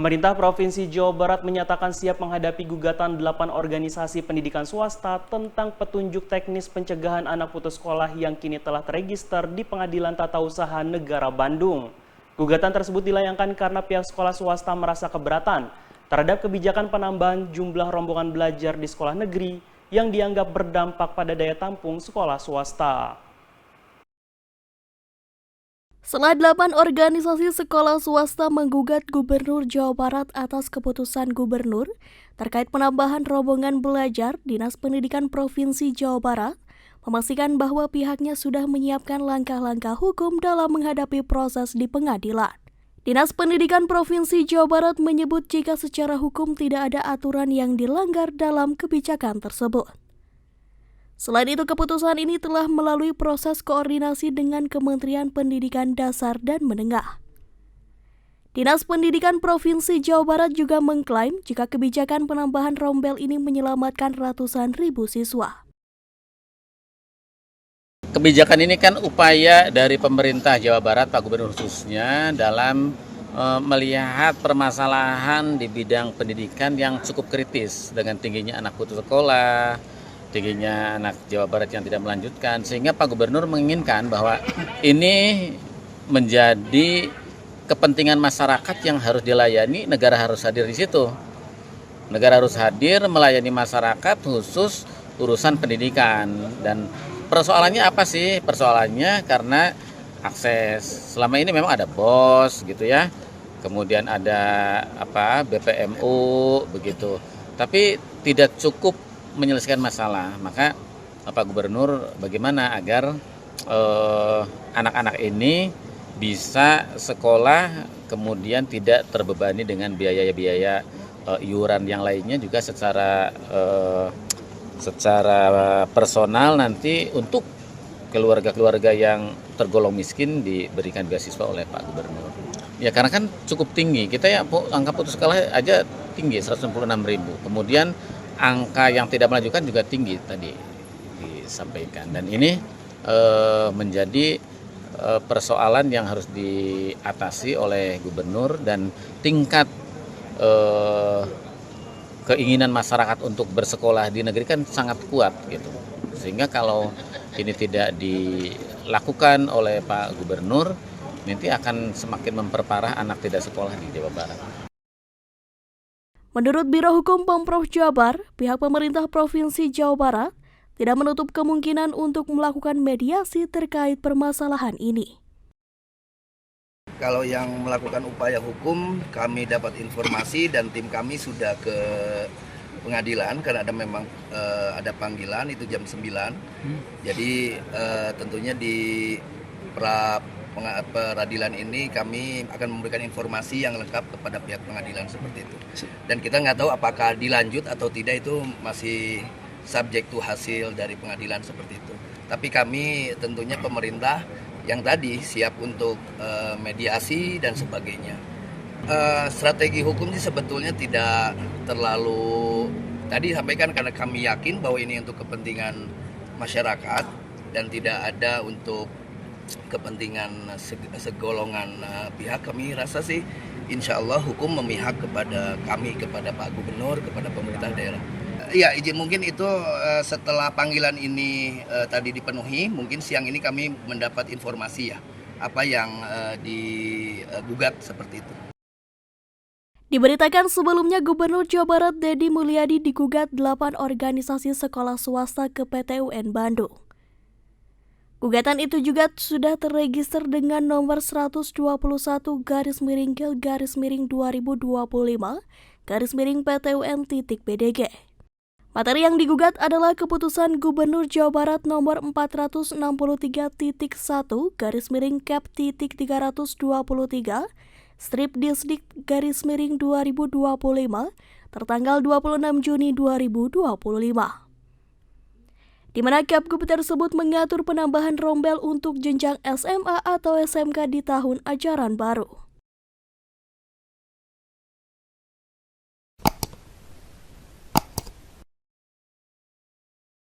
Pemerintah Provinsi Jawa Barat menyatakan siap menghadapi gugatan 8 organisasi pendidikan swasta tentang petunjuk teknis pencegahan anak putus sekolah yang kini telah terregister di Pengadilan Tata Usaha Negara Bandung. Gugatan tersebut dilayangkan karena pihak sekolah swasta merasa keberatan terhadap kebijakan penambahan jumlah rombongan belajar di sekolah negeri yang dianggap berdampak pada daya tampung sekolah swasta. Setelah 8 organisasi sekolah swasta menggugat Gubernur Jawa Barat atas keputusan Gubernur terkait penambahan rombongan belajar, Dinas Pendidikan Provinsi Jawa Barat memastikan bahwa pihaknya sudah menyiapkan langkah-langkah hukum dalam menghadapi proses di pengadilan. Dinas Pendidikan Provinsi Jawa Barat menyebut jika secara hukum tidak ada aturan yang dilanggar dalam kebijakan tersebut. Selain itu, keputusan ini telah melalui proses koordinasi dengan Kementerian Pendidikan Dasar dan Menengah. Dinas Pendidikan Provinsi Jawa Barat juga mengklaim jika kebijakan penambahan rombel ini menyelamatkan ratusan ribu siswa. Kebijakan ini kan upaya dari pemerintah Jawa Barat, Pak Gubernur khususnya, dalam melihat permasalahan di bidang pendidikan yang cukup kritis dengan tingginya anak putus sekolah, tingginya anak Jawa Barat yang tidak melanjutkan, sehingga Pak Gubernur menginginkan bahwa ini menjadi kepentingan masyarakat yang harus dilayani, negara harus hadir di situ. Negara harus hadir melayani masyarakat khusus urusan pendidikan. Dan persoalannya apa sih? Persoalannya karena akses. Selama ini memang ada BOS gitu ya. Kemudian ada BPMU begitu. Tapi tidak cukup menyelesaikan masalah. Maka Pak Gubernur bagaimana agar anak-anak ini bisa sekolah kemudian tidak terbebani dengan biaya-biaya iuran yang lainnya, juga secara personal nanti untuk keluarga-keluarga yang tergolong miskin diberikan beasiswa oleh Pak Gubernur. Ya karena kan cukup tinggi. Kita ya angka putus sekolah aja tinggi 166.000. Kemudian angka yang tidak melanjutkan juga tinggi tadi disampaikan, dan ini menjadi persoalan yang harus diatasi oleh gubernur, dan tingkat keinginan masyarakat untuk bersekolah di negeri kan sangat kuat gitu. Sehingga kalau ini tidak dilakukan oleh Pak Gubernur, nanti akan semakin memperparah anak tidak sekolah di Jawa Barat. Menurut Biro Hukum Pemprov Jabar, pihak pemerintah Provinsi Jawa Barat tidak menutup kemungkinan untuk melakukan mediasi terkait permasalahan ini. Kalau yang melakukan upaya hukum, kami dapat informasi dan tim kami sudah ke pengadilan karena memang ada panggilan itu jam 9. Jadi tentunya di peradilan ini kami akan memberikan informasi yang lengkap kepada pihak pengadilan seperti itu. Dan kita nggak tahu apakah dilanjut atau tidak, itu masih subjek to hasil dari pengadilan seperti itu. Tapi kami tentunya pemerintah yang tadi siap untuk mediasi dan sebagainya. Strategi hukum sih sebetulnya tidak terlalu tadi sampaikan, karena kami yakin bahwa ini untuk kepentingan masyarakat dan tidak ada untuk kepentingan segolongan pihak. Kami rasa sih insya Allah hukum memihak kepada kami, kepada Pak Gubernur, kepada pemerintah daerah. Ya izin mungkin itu setelah panggilan ini tadi dipenuhi, mungkin siang ini kami mendapat informasi ya apa yang digugat seperti itu. Diberitakan sebelumnya Gubernur Jawa Barat Deddy Mulyadi digugat 8 organisasi sekolah swasta ke PT UN Bandung. Gugatan itu juga sudah terregister dengan nomor 121-2025-PTUN.BDG. Materi yang digugat adalah keputusan Gubernur Jawa Barat nomor 463.1/Cap.323 /Distrik/2025 tertanggal 26 Juni 2025. Di mana Kepgub tersebut mengatur penambahan rombel untuk jenjang SMA atau SMK di tahun ajaran baru.